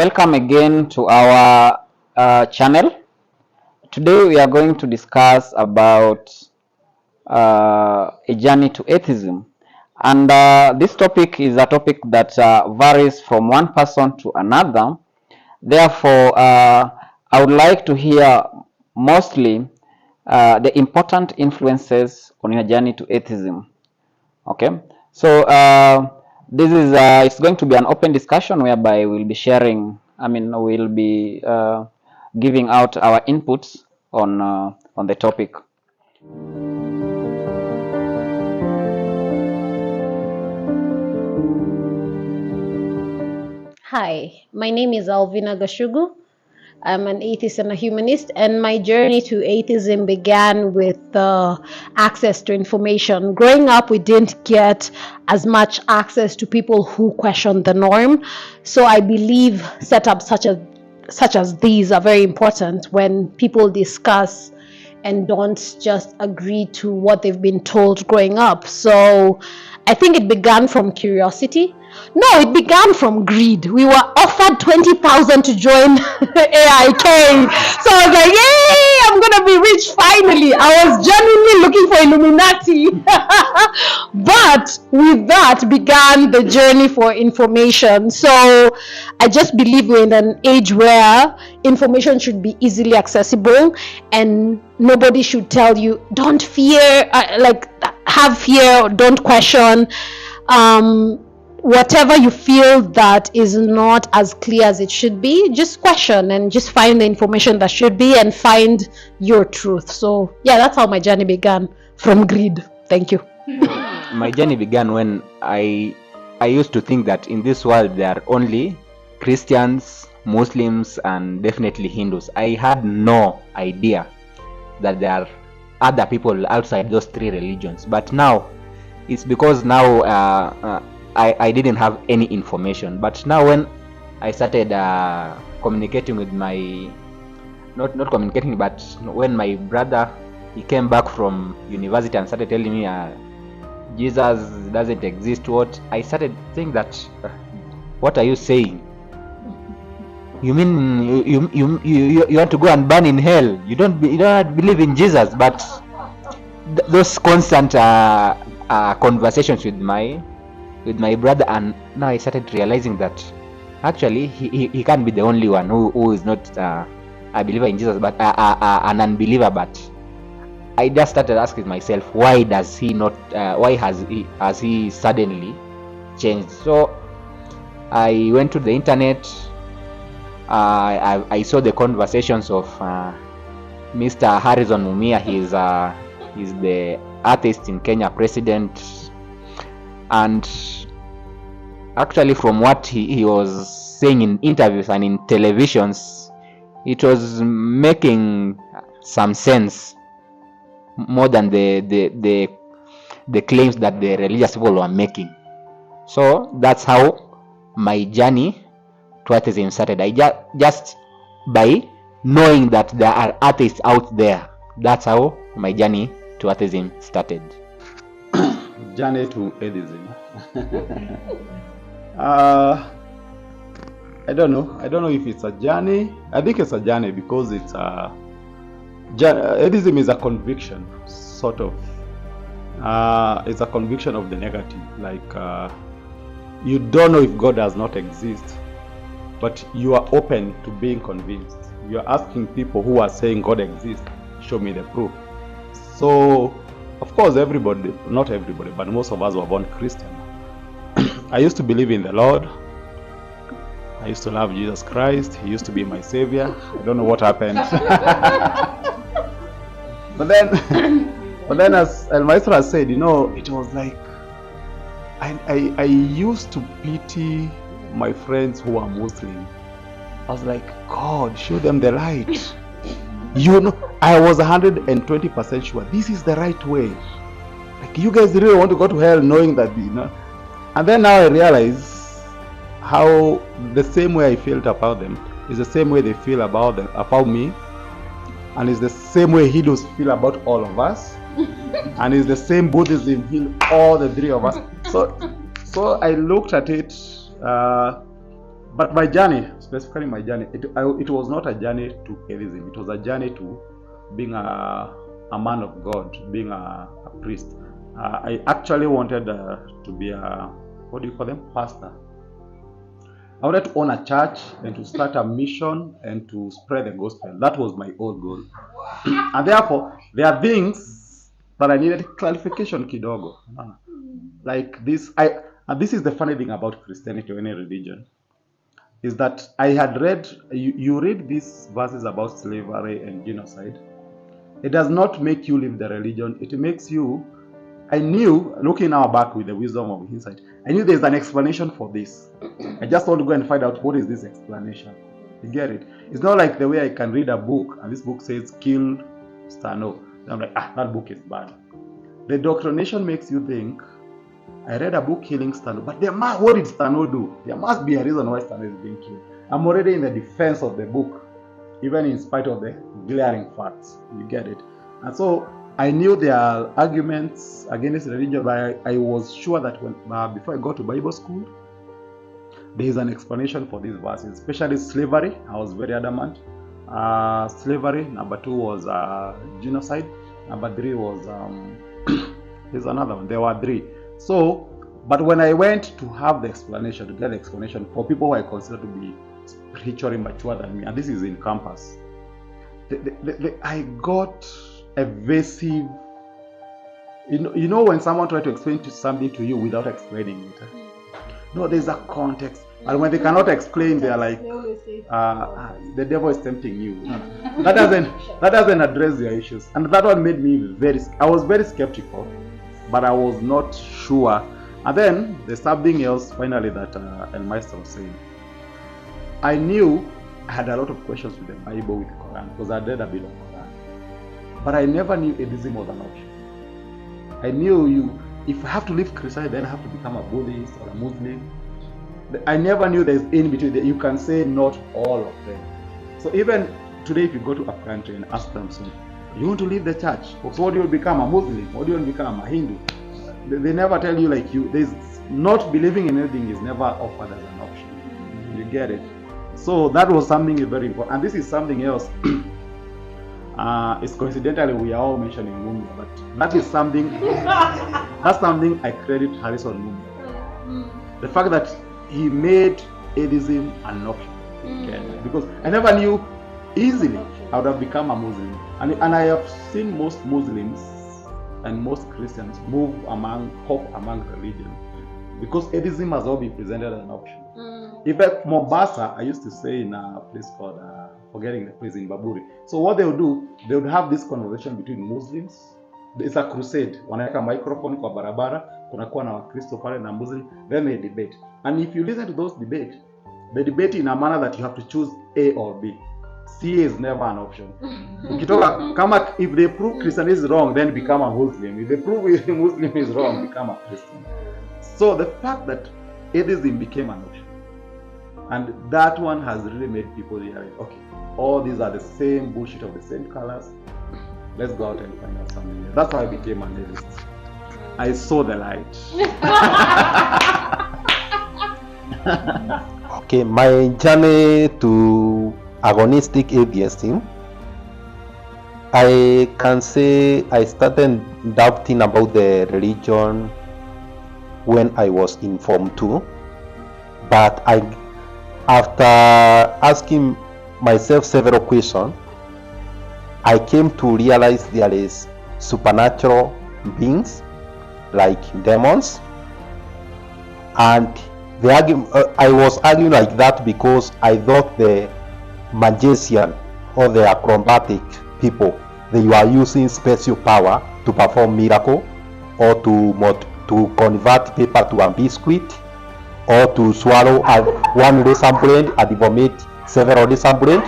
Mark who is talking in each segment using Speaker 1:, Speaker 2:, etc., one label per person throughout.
Speaker 1: Welcome again to our channel. Today we are going to discuss about a journey to atheism, and this topic is a topic that varies from one person to another. Therefore, I would like to hear mostly the important influences on your journey to atheism. Okay, so this is it's going to be an open discussion whereby we'll be sharing. We'll be giving out our inputs on the topic.
Speaker 2: Hi, my name is Alvina Gashugu. I'm an atheist and a humanist, and my journey to atheism began with access to information. Growing up, we didn't get as much access to people who question the norm, so I believe setups such as these are very important when people discuss and don't just agree to what they've been told growing up. So I think it began from curiosity. No, it began from greed. We were offered 20,000 to join AIK. So I was like, yay, I'm going to be rich finally. I was genuinely looking for Illuminati. But with that began the journey for information. So I just believe we're in an age where information should be easily accessible and nobody should tell you, don't fear, have fear, don't question. Whatever you feel that is not as clear as it should be, just question and just find the information that should be and find your truth. So yeah, that's how my journey began, from greed. Thank you.
Speaker 3: My journey began when I used to think that in this world there are only Christians, Muslims, and definitely Hindus. I had no idea that there are other people outside those three religions. But now, it's because now I didn't have any information. But now when I started communicating with my, not communicating, but when my brother, he came back from university and started telling me Jesus doesn't exist, I started thinking that, what are you saying? You mean you want to go and burn in hell? You don't believe in Jesus? But those constant conversations with my brother, and now I started realizing that actually he can't be the only one who is not a believer in Jesus, but an unbeliever. But I just started asking myself, why does he not? Why has he suddenly changed? So I went to the internet. I saw the conversations of Mr. Harrison Mumia. He's the Atheist in Kenya president, and actually from what he was saying in interviews and in televisions, it was making some sense more than the claims that the religious people were making. So that's how my journey to atheism started. I just by knowing that there are atheists out there, that's how my journey to atheism started.
Speaker 4: Journey to atheism. I don't know if it's a journey. I think it's a journey because it's atheism is a conviction, sort of. It's a conviction of the negative. Like you don't know if God does not exist, but you are open to being convinced. You are asking people who are saying God exists, show me the proof. So, of course, everybody, not everybody, but most of us were born Christian. I used to believe in the Lord. I used to love Jesus Christ. He used to be my savior. I don't know what happened. But then as El Maestro has said, it was like, I used to pity my friends who are Muslim. I was like, God, show them the light. I was 120% sure this is the right way. Like, you guys really want to go to hell knowing that, And then now I realize how the same way I felt about them is the same way they feel about me, and it's the same way Hindus feel about all of us, and it's the same Buddhism feel all the three of us. So I looked at it But my journey, specifically my journey, it was not a journey to atheism. It was a journey to being a man of God, being a priest. I actually wanted to be a, what do you call them, pastor. I wanted to own a church and to start a mission and to spread the gospel. That was my old goal. And therefore, there are things that I needed clarification kidogo. Like this, and this is the funny thing about Christianity or any religion, is that I had read, you read these verses about slavery and genocide. It does not make you leave the religion. It makes you, I knew, looking now back with the wisdom of hindsight, I knew there's an explanation for this. I just want to go and find out what is this explanation. You get it? It's not like the way I can read a book and this book says kill Stano. And I'm like, that book is bad. The doctrination makes you think, I read a book killing Stano, but what did Stano do? There must be a reason why Stano is being killed. I'm already in the defense of the book, even in spite of the glaring facts. You get it? And so I knew there are arguments against religion, but I was sure that when before I got to Bible school, there is an explanation for these verses, especially slavery. I was very adamant. Slavery. Number 2 was genocide. Number 3 was here's another one. There were 3. So, but when I went to have the explanation, to get the explanation for people who I consider to be spiritually mature than me, and this is in campus, I got evasive. You know when someone tries to explain something to you without explaining it. No, there's a context, and when they cannot explain, they are like, the devil is tempting you. That doesn't address their issues, and that one made me I was very skeptical, but I was not sure. And then there's something else finally that El Maestro was saying. I knew I had a lot of questions with the Bible, with the Quran, because I read a bit of Quran, but I never knew atheism was an option. I knew if I have to leave Christianity, then I have to become a Buddhist or a Muslim. I never knew there's in between. You can say not all of them. So even today, if you go to a country and ask them, so you want to leave the church? So what do you become, a Muslim? What do you become, a Hindu? They never tell you there's not believing in anything is never offered as an option. You get it? So that was something very important. And this is something else. It's coincidentally we are all mentioning Mumia, but that is something. That's something I credit Harrison Mumia. The fact that he made atheism an option. Okay? Because I never knew easily I would have become a Muslim. And I have seen most Muslims and most Christians hop among religions, because atheism has all been presented as an option. In fact, Mombasa, I used to stay in a place called, forgetting the place, in Baburi. So what they would do, they would have this conversation between Muslims. It's a crusade. Wanaweka microphone kwa barabara, kunakuwa na Wakristo pale na Muslim, then they debate. And if you listen to those debates, they debate in a manner that you have to choose A or B. C is never an option. If they prove Christianity is wrong, then become a Muslim. If they prove Muslim is wrong, become a Christian. So the fact that atheism became an option, and that one has really made people realize, okay, all these are the same bullshit of the same colors. Let's go out and find out something else. That's how I became an atheist. I saw the light.
Speaker 5: Okay, my journey to agonistic atheism, I can say I started doubting about the religion when I was in Form 2, but after asking myself several questions, I came to realize there is supernatural beings like demons, and I was arguing like that because I thought the magician or the acrobatic people, they were using special power to perform miracle, or to convert paper to a biscuit, or to swallow one lesson brain and vomit several lesson brain.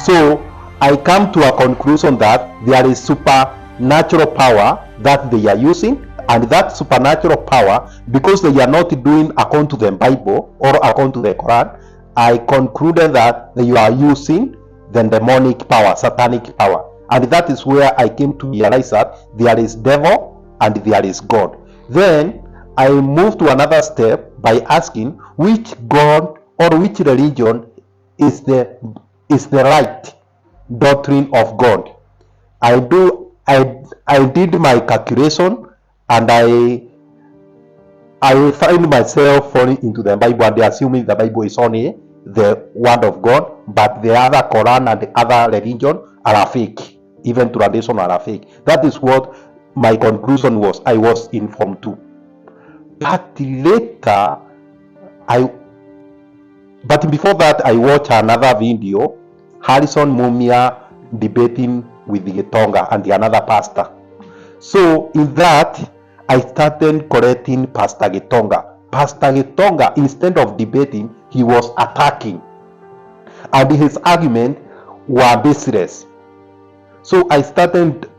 Speaker 5: So I come to a conclusion that there is supernatural power that they are using, and that supernatural power, because they are not doing according to the Bible or according to the Quran, I concluded that they are using the demonic power, satanic power. And that is where I came to realize that there is devil and there is God. Then I moved to another step by asking which God or which religion is the right doctrine of God. I did my calculation, and I will find myself falling into the Bible, and assuming the Bible is only the word of God, but the other Quran and the other religion are fake. Even tradition are fake. That is what my conclusion was. I was informed too. But later, but before that, I watched another video, Harrison Mumia debating with the Tonga and the another pastor. So in that, I started correcting Pastor Gitonga. Pastor Gitonga, instead of debating, he was attacking, and his argument were baseless. So I started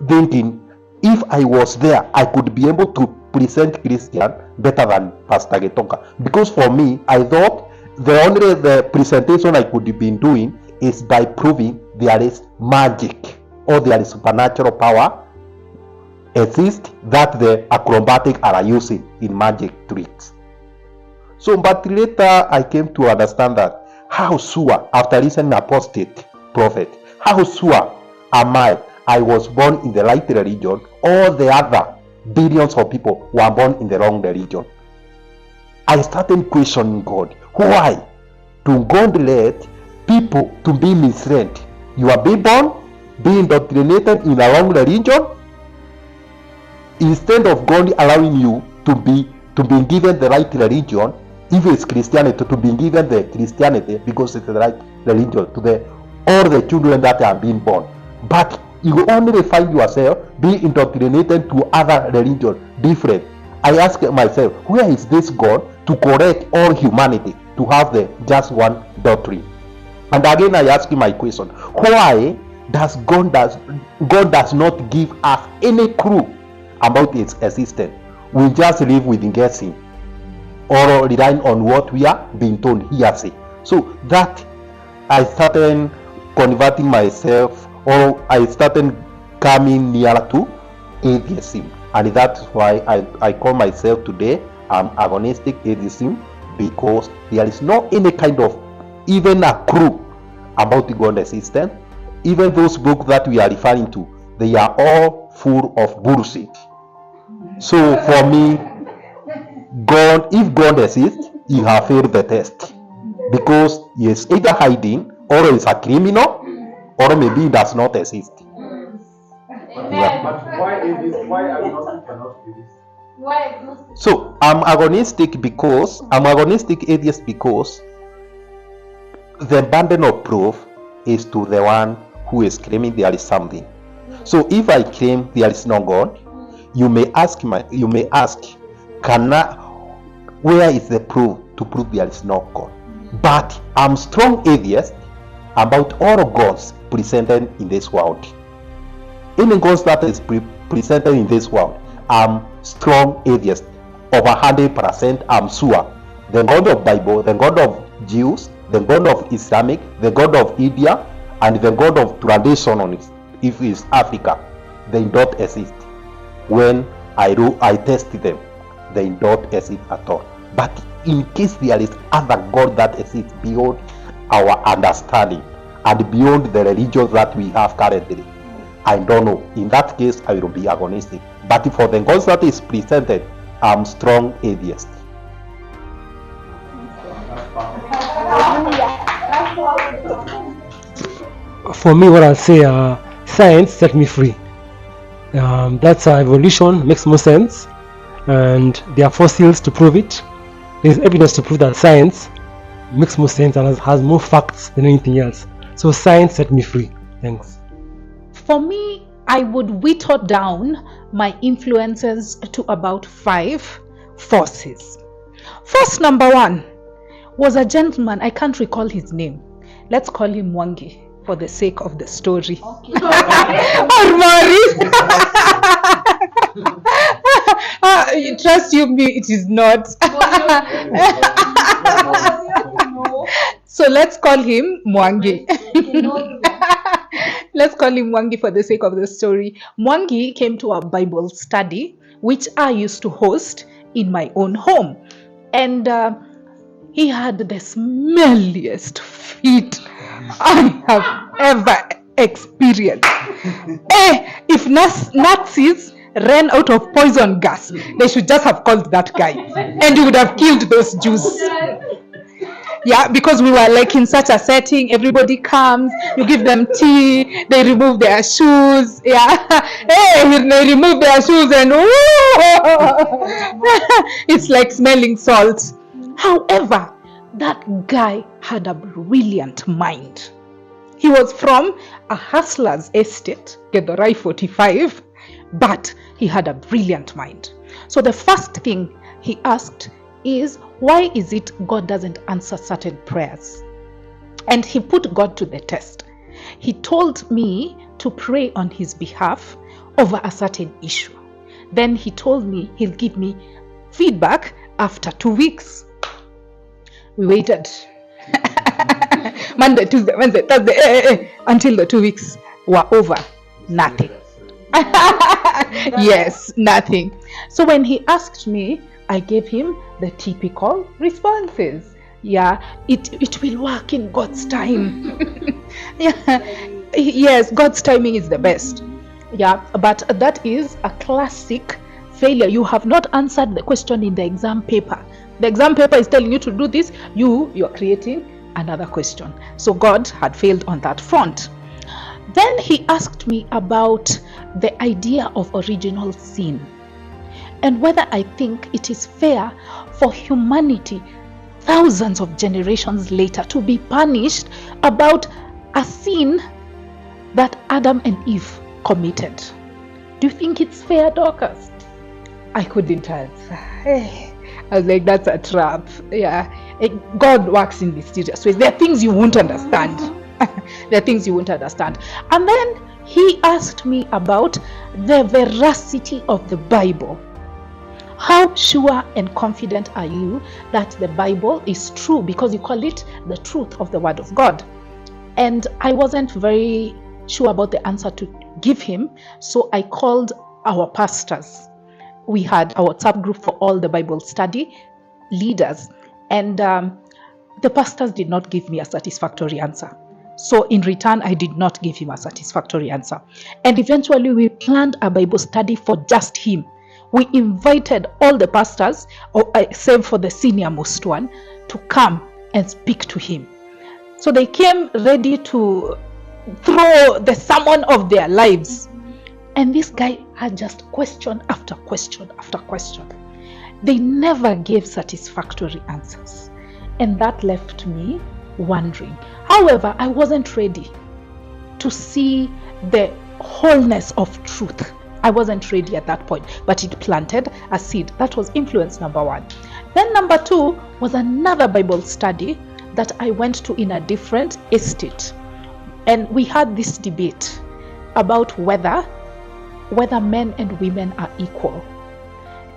Speaker 5: thinking, if I was there, I could be able to present Christian better than Pastor Gitonga. Because for me, I thought the presentation I could have been doing is by proving there is magic or there is supernatural power exist that the acrobatic are using in magic tricks. So, but later I came to understand that how sure, after listening apostate prophet, how sure am I was born in the right religion, or the other billions of people were born in the wrong religion. I started questioning God. Why do God let people to be misled? You are being born, being indoctrinated in the wrong religion, instead of God allowing you to be given the right religion, if it's Christianity, to be given the Christianity because it's the right religion to all the children that are being born. But you only find yourself being indoctrinated to other religion different. I ask myself, where is this God to correct all humanity to have the just one doctrine? And again I ask my question, why does God does not give us any clue about its existence? We just live with guessing or relying on what we are being told hearsay. So that I started converting myself, or I started coming nearer to atheism, and that's why I call myself today agnostic atheism, because there is no any kind of even a clue about the God existence. Even those books that we are referring to, they are all full of bullshit. So for me, God, if God exists, he has failed the test, because he is either hiding, or he is a criminal, or maybe he does not exist. Yeah.
Speaker 4: But why agnostic cannot be this?
Speaker 6: Why agnostic?
Speaker 5: So I'm agnostic atheist because the burden of proof is to the one who is claiming there is something. So if I claim there is no God, you may ask, where is the proof to prove there is no God? But I'm strong atheist about all gods presented in this world. Any gods that is presented in this world, I'm strong atheist. Over 100%, I'm sure. The God of Bible, the God of Jews, the God of Islamic, the God of India, and the God of traditionalists, if it's Africa, they don't exist. When I test them, they don't exist at all. But in case there is other God that exists beyond our understanding and beyond the religions that we have currently, I don't know. In that case, I will be agnostic. But for the gods that is presented, I'm strong atheist.
Speaker 7: For me, what I'll say, science set me free. That's evolution, makes more sense, and there are fossils to prove it. There's evidence to prove that science makes more sense and has more facts than anything else. So science set me free. Thanks.
Speaker 8: For me, I would whittle down my influences to about 5 forces. Force number 1 was a gentleman, I can't recall his name. Let's call him Mwangi for the sake of the story. Okay. Or Maurice. Trust you me, it is not. So let's call him Mwangi. Let's call him Mwangi for the sake of the story. Mwangi came to a Bible study, which I used to host in my own home. And He had the smelliest feet I have ever experienced. If Nazis ran out of poison gas, they should just have called that guy and he would have killed those Jews. Yeah, because we were like in such a setting, everybody comes, you give them tea, they remove their shoes. Yeah, hey, they remove their shoes and it's like smelling salt. However, that guy had a brilliant mind. He was from a hustler's estate, Gedorai 45, but he had a brilliant mind. So the first thing he asked is, why is it God doesn't answer certain prayers? And he put God to the test. He told me to pray on his behalf over a certain issue. Then he told me he'll give me feedback after 2 weeks. We waited. Monday, Tuesday, Wednesday, Thursday, until the 2 weeks were over. Nothing. Yes, nothing. So when he asked me, I gave him the typical responses. Yeah, it will work in God's time. Yeah, yes, God's timing is the best. Yeah, but that is a classic failure. You have not answered the question in the exam paper. The exam paper is telling you to do this. You are creating another question. So God had failed on that front. Then he asked me about the idea of original sin and whether I think it is fair for humanity thousands of generations later to be punished about a sin that Adam and Eve committed. Do you think it's fair, Dorcas? I couldn't answer. I was like, that's a trap. Yeah, God works in mysterious ways. There are things you won't understand. There are things you won't understand. And then he asked me about the veracity of the Bible. How sure and confident are you that the Bible is true? Because you call it the truth of the Word of God. And I wasn't very sure about the answer to give him, so I called our pastors. We had a WhatsApp group for all the Bible study leaders, and the pastors did not give me a satisfactory answer. So in return, I did not give him a satisfactory answer. And eventually we planned a Bible study for just him. We invited all the pastors, save for the senior most one, to come and speak to him. So they came ready to throw the sermon of their lives. And this guy had just question after question after question. They never gave satisfactory answers. And that left me wondering. However, I wasn't ready to see the wholeness of truth. I wasn't ready at that point, but it planted a seed. That was influence number one. Then number two was another Bible study that I went to in a different estate. And we had this debate about whether men and women are equal.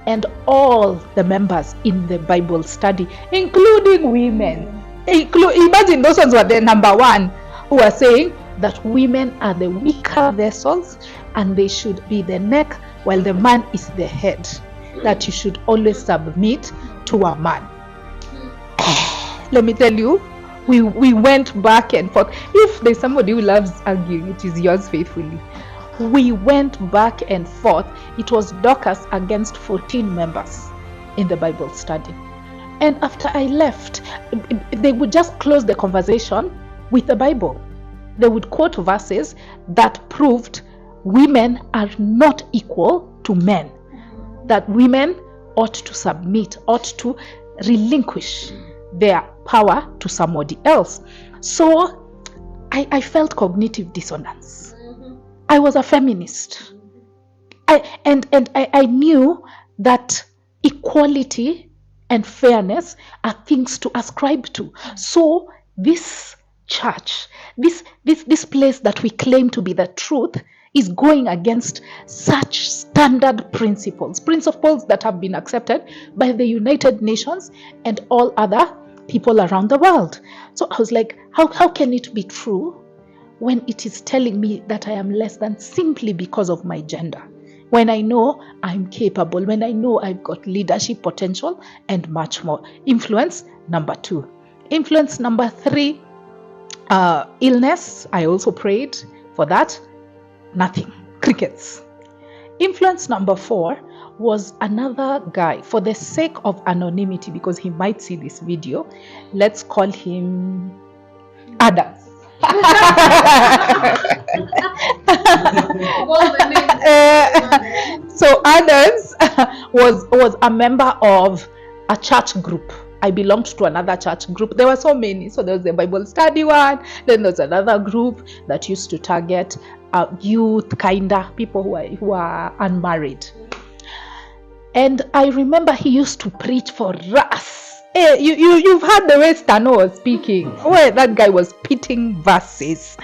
Speaker 8: And all the members in the Bible study, including women, imagine those ones were the number one, who were saying that women are the weaker vessels and they should be the neck while the man is the head, that you should always submit to a man. Let me tell you, we went back and forth. If there's somebody who loves arguing, it is yours faithfully. We went back and forth. It was Dorcas against 14 members in the Bible study. And after I left, they would just close the conversation with the Bible. They would quote verses that proved women are not equal to men, that women ought to submit, ought to relinquish their power to somebody else. So I felt cognitive dissonance. I was a feminist. I knew that equality and fairness are things to ascribe to. So this church, this place that we claim to be the truth, is going against such standard principles that have been accepted by the United Nations and all other people around the world. So I was like, how can it be true when it is telling me that I am less than simply because of my gender? when I know I'm capable, when I know I've got leadership potential and much more. Influence number 2. Influence number 3, illness. I also prayed for that. Nothing. Crickets. Influence number 4 was another guy. For the sake of anonymity, because he might see this video, let's call him Adam. So Adams was a member of a church group. I belonged to another church group. There were so many. So there was the Bible study one. Then there was another group that used to target youth, people who are unmarried. And I remember he used to preach for us. Hey, you've heard the way Stano was speaking, where that guy was spitting verses.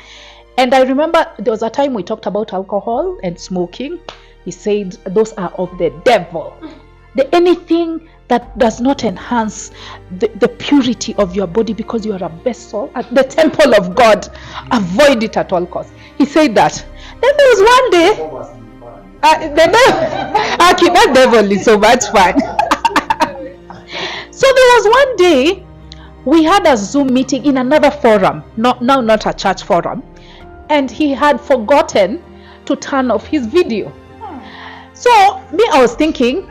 Speaker 8: And I remember there was a time we talked about alcohol and smoking. He said those are of the devil. Anything that does not enhance the purity of your body, because you are a vessel at the temple of God, avoid it at all costs. He said that. Then there was one day, that devil is so much fun. So there was one day we had a Zoom meeting in another forum, not a church forum, and he had forgotten to turn off his video. So I was thinking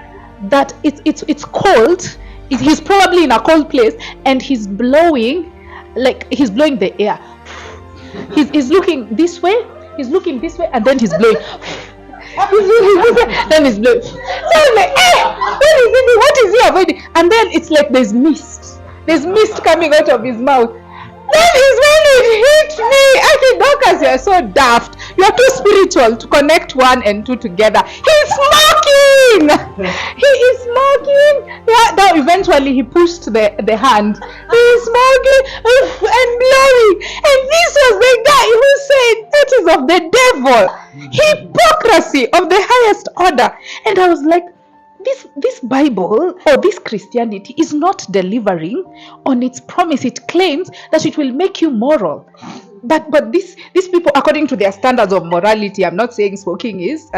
Speaker 8: that it's cold. He's probably in a cold place, and he's blowing the air. He's looking this way, and then he's blowing. Then he's blowing. So I'm like, what is he avoiding? And then it's like there's mist coming out of his mouth. That is when it hit me. I think, Dorcas, you're so daft. You're too spiritual to connect 1 and 2 together. He's smoking. He is smoking. Yeah, now eventually he pushed the hand. He's smoking and blowing. And this was the guy who said that is of the devil. Hypocrisy of the highest order. And I was like, this Bible or this Christianity is not delivering on its promise. It claims that it will make you moral, but these people, according to their standards of morality, I'm not saying smoking is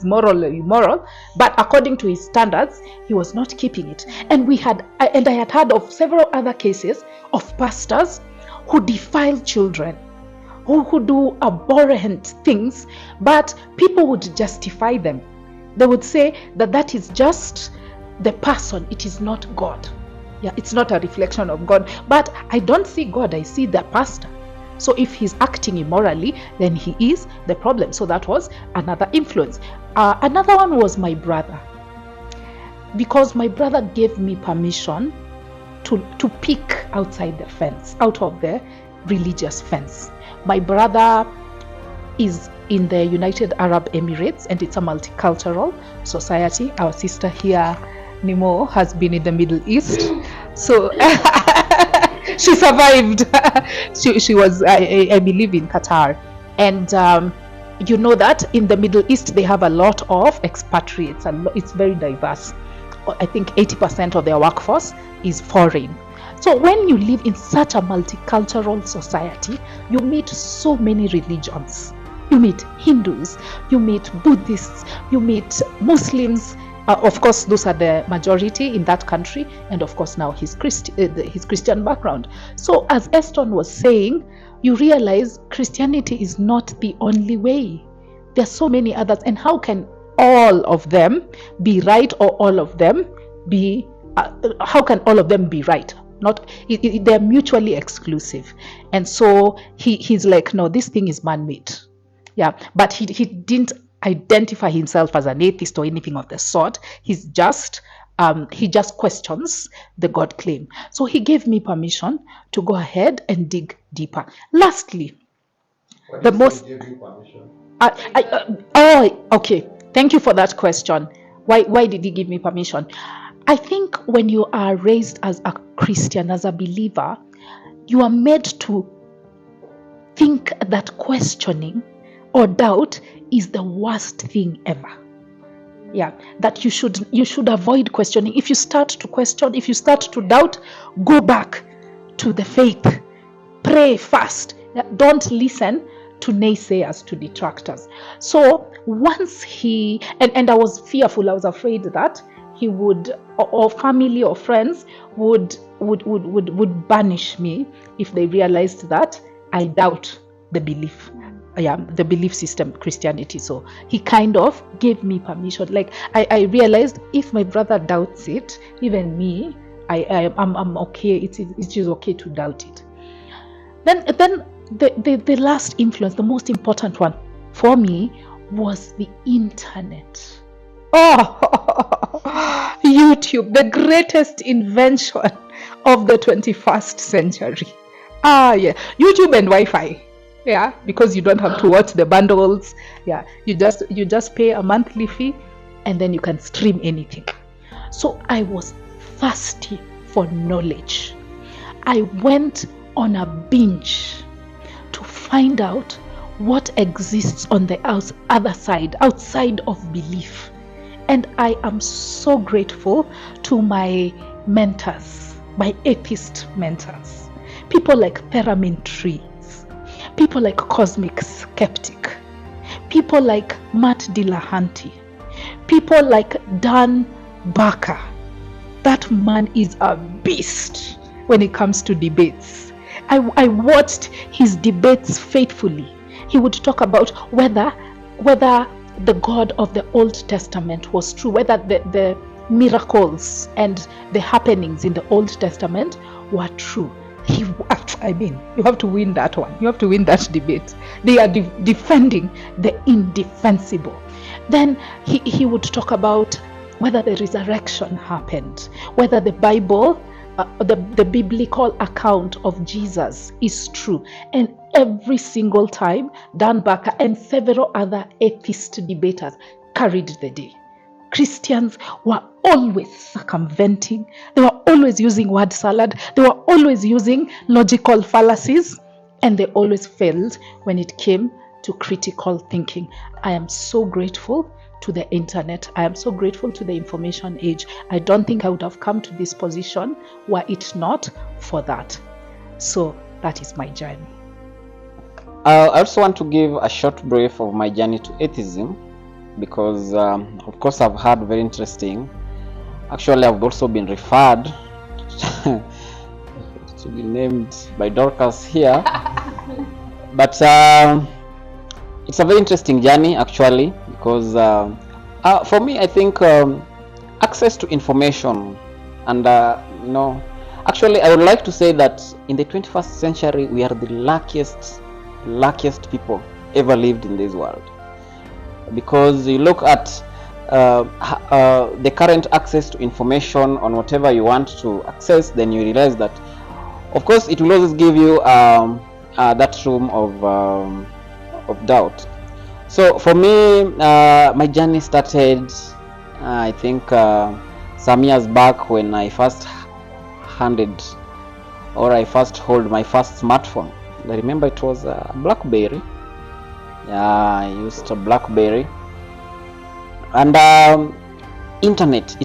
Speaker 8: moral or immoral, but according to his standards, he was not keeping it. And I had heard of several other cases of pastors who defile children, who do abhorrent things, but people would justify them. They would say that is just the person, it is not God. Yeah, it's not a reflection of God. But I don't see God, I see the pastor. So if he's acting immorally, then he is the problem. So that was another influence. Another one was my brother. Because my brother gave me permission to peek outside the fence, out of the religious fence. My brother is in the United Arab Emirates, and it's a multicultural society. Our sister here, Nimo, has been in the Middle East, so she survived. she was, I believe, in Qatar, and you know that in the Middle East they have a lot of expatriates. It's very diverse. I think 80% of their workforce is foreign. So when you live in such a multicultural society, you meet so many religions. You meet Hindus, you meet Buddhists, you meet Muslims. Of course, those are the majority in that country, and of course now his Christian background. So as Eston was saying, you realize Christianity is not the only way. There are so many others, and how can all of them be right, or all of them be? How can all of them be right? They're mutually exclusive. And so he's like, no, this thing is man-made. Yeah, but he didn't identify himself as an atheist or anything of the sort. He just questions the God claim. So he gave me permission to go ahead and dig deeper. Lastly, the most. Gave you permission? Okay. Thank you for that question. Why did he give me permission? I think when you are raised as a Christian, as a believer, you are made to think that questioning or doubt is the worst thing ever. Yeah, that you should avoid questioning. If you start to question, if you start to doubt, go back to the faith. Pray, fast. Don't listen to naysayers, to detractors. So once he, and I was fearful, I was afraid that he would, or family or friends would banish me if they realized that I doubt the belief. The belief system, Christianity. So he kind of gave me permission. Like I realized if my brother doubts it, even me, I'm okay. It is okay to doubt it. Then the last influence, the most important one for me, was the internet. Oh, YouTube, the greatest invention of the 21st century. Yeah, YouTube and Wi-Fi. Yeah, because you don't have to watch the bundles. Yeah, you just pay a monthly fee and then you can stream anything. So I was thirsty for knowledge. I went on a binge to find out what exists on the other side, outside of belief. And I am so grateful to my mentors, my atheist mentors, people like Theremin Trees, people like Cosmic Skeptic, people like Matt Dillahunty, people like Dan Barker. That man is a beast when it comes to debates. I watched his debates faithfully. He would talk about whether the God of the Old Testament was true, whether the miracles and the happenings in the Old Testament were true. You have to win that one. You have to win that debate. They are defending the indefensible. Then he would talk about whether the resurrection happened, whether the Bible, the biblical account of Jesus is true. And every single time, Dan Barker and several other atheist debaters carried the day. Christians were always circumventing. They were always using word salad. They were always using logical fallacies. And they always failed when it came to critical thinking. I am so grateful to the internet. I am so grateful to the information age. I don't think I would have come to this position were it not for that. So that is my journey.
Speaker 1: I also want to give a short brief of my journey to atheism, because of course I've heard very interesting. Actually, I've also been referred to be named by Dorcas here. But it's a very interesting journey actually, because for me I think access to information and actually I would like to say that in the 21st century we are the luckiest people ever lived in this world, because you look at the current access to information on whatever you want to access, then you realize that of course it will always give you that room of doubt. So for me, my journey started I think some years back when I first hold my first smartphone. I remember it was a BlackBerry. Yeah, I used a BlackBerry. And internet,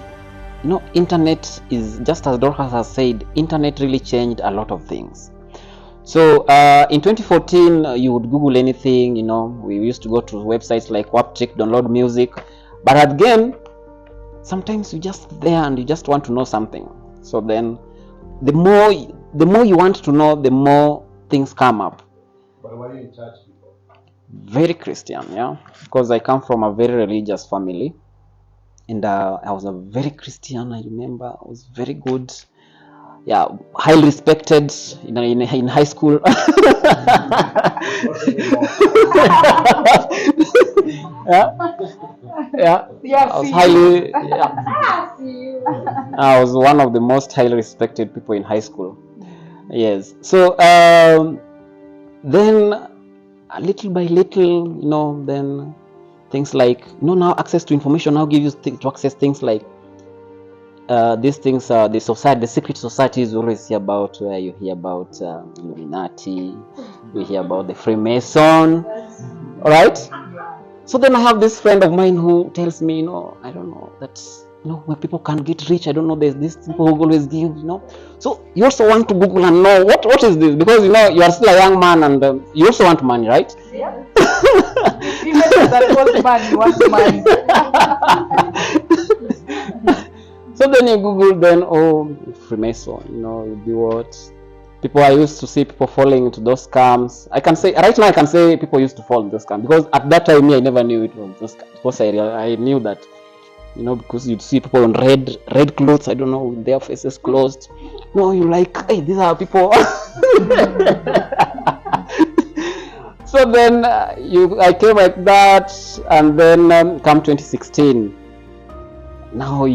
Speaker 1: internet is, just as Dorcas has said, internet really changed a lot of things. So in 2014, you would Google anything, we used to go to websites like Waptrick, download music. But again, sometimes you're just there and you just want to know something. So then the more you want to know, the more things come up.
Speaker 4: But were you in church before?
Speaker 1: Very Christian, yeah, because I come from a very religious family, and I was a very Christian. I remember I was very good, yeah, highly respected in high school. Yeah, I was one of the most highly respected people in high school. Yes. So then little by little, then things like now access to information now gives you to access things like these things, the secret societies you always hear about, where you hear about Illuminati, you hear about the Freemason, all right? So then I have this friend of mine who tells me, I don't know, that where people can get rich. I don't know, there's these people who always give, So you also want to Google and know what is this, because you are still a young man and you also want money, right? Yeah.
Speaker 8: Even as a postman, you want money.
Speaker 1: So then you Google then, oh, Freemason, you'll be what? People, I used to see people falling into those scams. I can say, right now I can say people used to fall into those scams, because at that time, I never knew it was those scams. Because I knew that, because you'd see people in red clothes, I don't know, with their faces closed. No, you're like, hey, these are people. So then I came like that, and then come 2016. Now I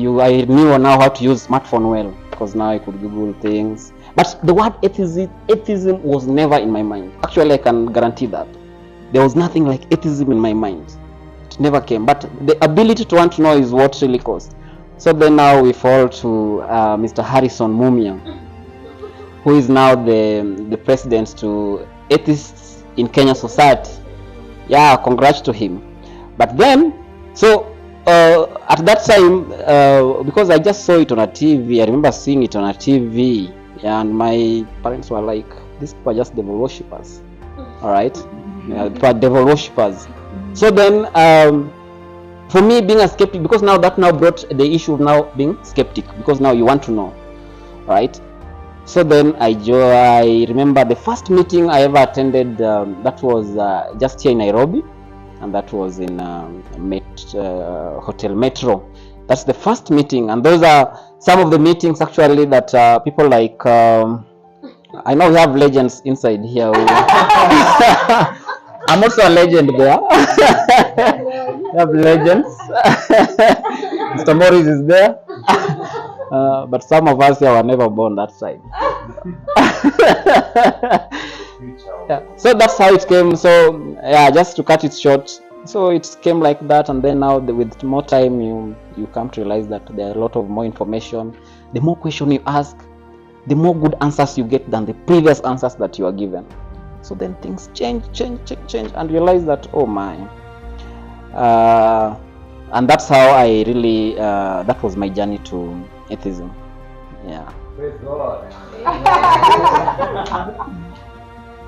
Speaker 1: knew now how to use smartphone well, because now I could Google things. But the word atheism was never in my mind. Actually, I can guarantee that. There was nothing like atheism in my mind. It never came. But the ability to want to know is what really caused. So then now we fall to Mr. Harrison Mumia, who is now the president to Atheists in Kenya Society. Yeah, congrats to him. But then, so at that time, because I just saw it on a TV, I remember seeing it on a TV, and my parents were like, these people are just devil worshippers. All right, people are devil worshippers. So then, for me, being a skeptic, because now brought the issue of now being skeptic, because now you want to know, right? So then I remember the first meeting I ever attended, that was just here in Nairobi, and that was in Hotel Metro. That's the first meeting, and those are some of the meetings actually that people like, I know we have legends inside here. I'm also a legend there. We have legends. Mr. Morris is there. But some of us here were never born that side. Yeah. So that's how it came. So yeah, just to cut it short, so it came like that, and then now with more time you come to realize that there are a lot of more information. The more question you ask, the more good answers you get than the previous answers that you are given. So then things change, and realize that, oh my. And that's how I really, that was my journey to atheism. Yeah.
Speaker 6: Praise God.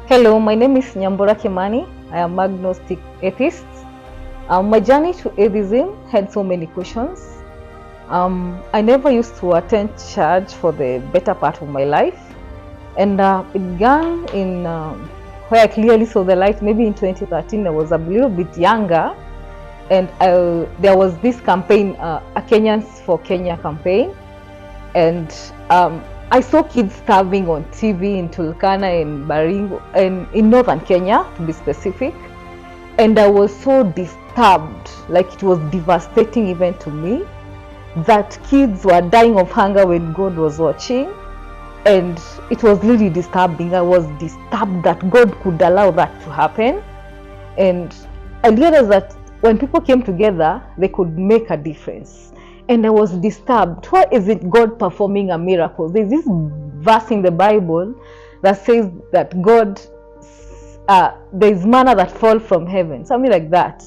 Speaker 9: Hello, my name is Nyambura Kimani. I am agnostic atheist. My journey to atheism had so many questions. I never used to attend church for the better part of my life, and it began in where I clearly saw the light. Maybe in 2013, I was a little bit younger, and there was this campaign, a Kenyans for Kenya campaign, and I saw kids starving on TV in Turkana and Baringo, and in northern Kenya to be specific, and I was so disturbed, like it was devastating even to me, that kids were dying of hunger when God was watching, and it was really disturbing. I was disturbed that God could allow that to happen, and I realized that when people came together, they could make a difference. And I was disturbed. Why isn't God performing a miracle? There's this verse in the Bible that says that God, there's manna that falls from heaven, something like that.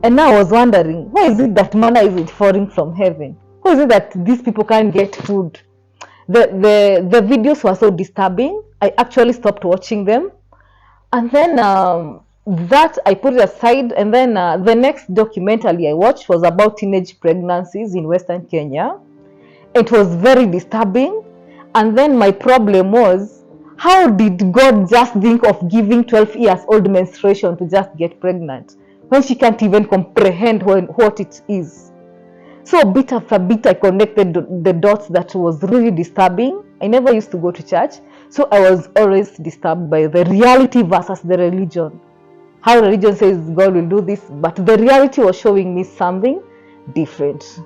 Speaker 9: And now I was wondering, why is it that manna isn't falling from heaven? Why is it that these people can't get food? The videos were so disturbing. I actually stopped watching them. And then that I put it aside, and then the next documentary I watched was about teenage pregnancies in Western Kenya. It was very disturbing, and then my problem was, how did God just think of giving 12-year-old menstruation to just get pregnant when she can't even comprehend what it is? So bit after bit I connected the dots. That was really disturbing. I never used to go to church, so I was always disturbed by the reality versus the religion. How religion says God will do this, but the reality was showing me something different.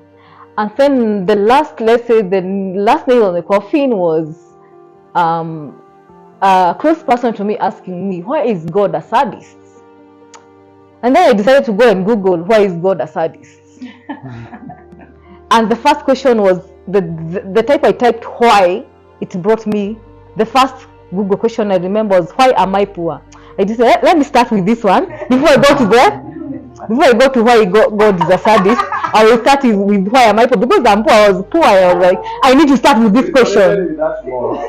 Speaker 9: And then the last, let's say, the last nail on the coffin was a close person to me asking me, why is God a sadist? And then I decided to go and Google, why is God a sadist? And the first question was, the type I typed why, it brought me, the first Google question I remember was, why am I poor? I just said, let me start with this one before I go to why God is a sadist. I will start with why am I poor, because I'm poor. I was poor. I was like, I need to start with this question.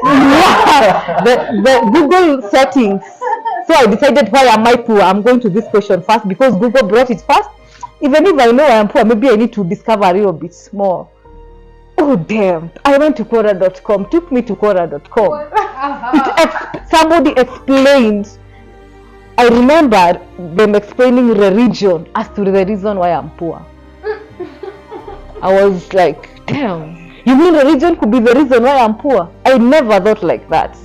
Speaker 9: Yeah. The Google settings So I decided, why am I poor? I'm going to this question first because Google brought it first. Even if I know I am poor, maybe I need to discover a little bit more. Oh damn, I went to Quora.com, took me to Quora.com. Somebody explained. I remember them explaining religion as to the reason why I'm poor. I was like, damn, you mean religion could be the reason why I'm poor? I never thought like that.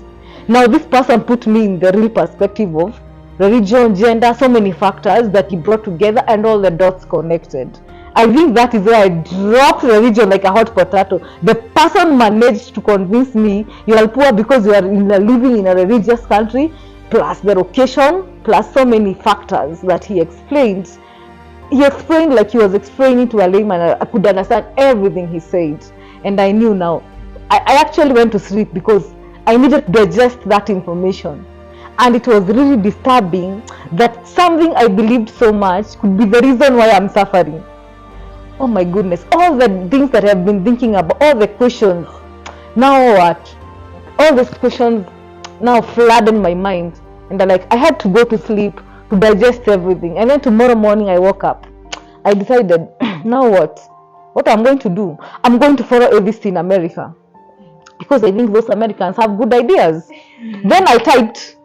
Speaker 9: Now this person put me in the real perspective of religion, gender, so many factors that he brought together and all the dots connected. I think that is where I dropped religion like a hot potato. The person managed to convince me you are poor because you are living in a religious country, plus the location, plus so many factors that he explained. He explained like he was explaining to a layman. I could understand everything he said, and I knew now. I actually went to sleep because I needed to digest that information, and it was really disturbing that something I believed so much could be the reason why I'm suffering. Oh my goodness, all the things that I've been thinking about, all the questions, now what? All these questions now flooded my mind, and I had to go to sleep to digest everything. And then tomorrow morning I woke up. I decided, now what? What I'm going to do? I'm going to follow Atheists in America because I think those Americans have good ideas. Then I typed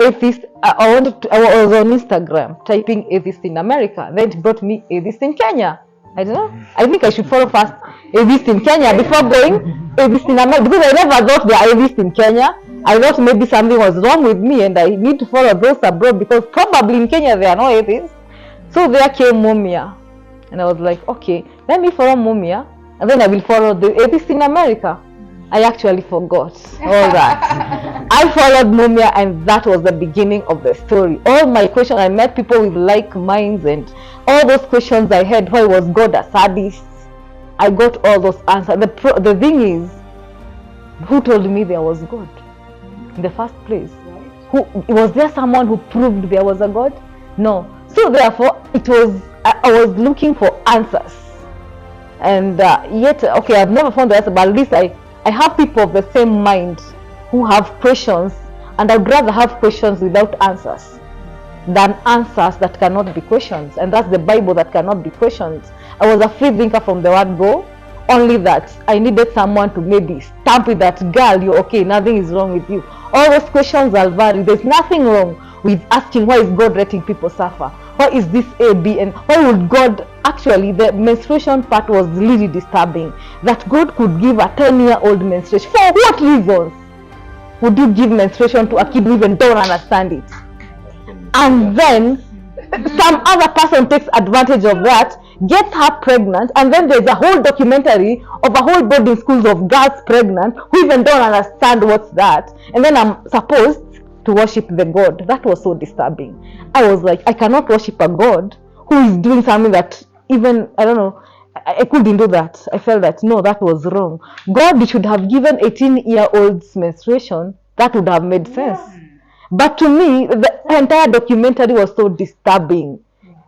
Speaker 9: Atheist. I was on Instagram typing Atheists in America. Then it brought me Atheists in Kenya. I don't know. I think I should follow first Atheists in Kenya before going Atheists in America, because I never thought there are Atheists in Kenya. I thought maybe something was wrong with me and I need to follow those abroad because probably in Kenya there are no atheists. So there came Mumia, and I was like, okay, let me follow Mumia and then I will follow the atheists in America. I actually forgot all that. I followed Mumia, and that was the beginning of the story. All my questions, I met people with like minds, and all those questions I had, why was God a sadist? I got all those answers. The thing is, who told me there was God in the first place? Was there someone who proved there was a God? No. So therefore, I was looking for answers, and yet, okay, I've never found the answer, but at least I have people of the same mind who have questions, and I'd rather have questions without answers than answers that cannot be questions, and that's the Bible that cannot be questioned. I was a free thinker from the word go, only that I needed someone to maybe stamp with that, girl, you're okay, nothing is wrong with you. All those questions are valid. There's nothing wrong with asking, why is God letting people suffer? Why is this A, B, and why would God, actually the menstruation part was really disturbing, that God could give a 10-year-old menstruation. For what reasons would you give menstruation to a kid who even don't understand it? And then some other person takes advantage of that, gets her pregnant, and then there's a whole documentary of a whole boarding schools of girls pregnant who even don't understand what's that, and then I'm supposed to worship the God. That was so disturbing. I was like, I cannot worship a God who is doing something that even, I don't know, I couldn't do that. I felt that, no, that was wrong. God should have given 18-year-olds menstruation. That would have made sense. But to me, the entire documentary was so disturbing.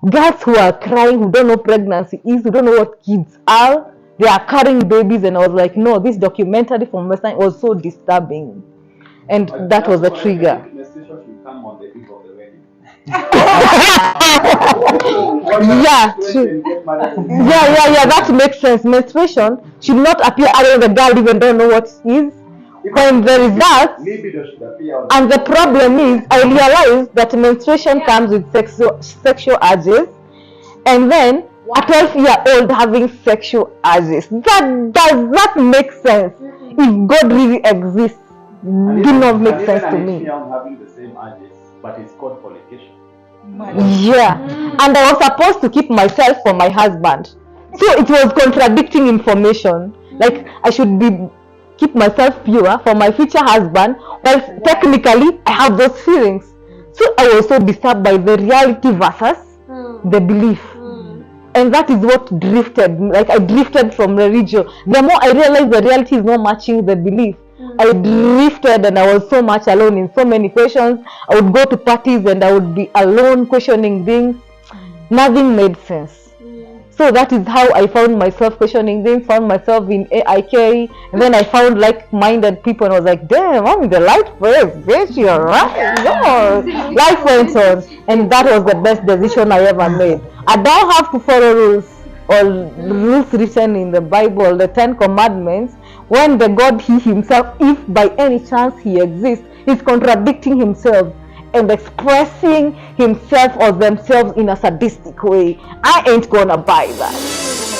Speaker 9: Girls who are crying, who don't know pregnancy is, who don't know what kids are, they are carrying babies, and I was like, no, this documentary from West End was so disturbing. And that was the trigger. Yeah, yeah, that makes sense. Menstruation should not appear other than the girl even don't know what it is. When the results, and the problem is, I realized that menstruation comes with sexual urges, and then a 12-year-old having sexual urges. That does not make sense. If God really exists, do not make sense to me.
Speaker 4: Having the same urges, but it's called fornication.
Speaker 9: Yeah, and I was supposed to keep myself for my husband, so it was contradicting information. Like I should keep myself pure for my future husband, while technically I have those feelings. So I was so disturbed by the reality versus the belief. And that is what drifted, like I drifted from religion. The more I realized the reality is not matching the belief, I drifted, and I was so much alone in so many questions. I would go to parties and I would be alone questioning things. Nothing made sense. So that is how I found myself questioning things, found myself in AIK, and then I found like-minded people and was like, damn, I'm in the right place, bitch, you're right. No. Life went on, and that was the best decision I ever made. I don't have to follow rules or rules written in the Bible, the 10 Commandments, when the God he himself, if by any chance he exists, is contradicting himself and expressing himself or themselves in a sadistic way. I ain't gonna buy that.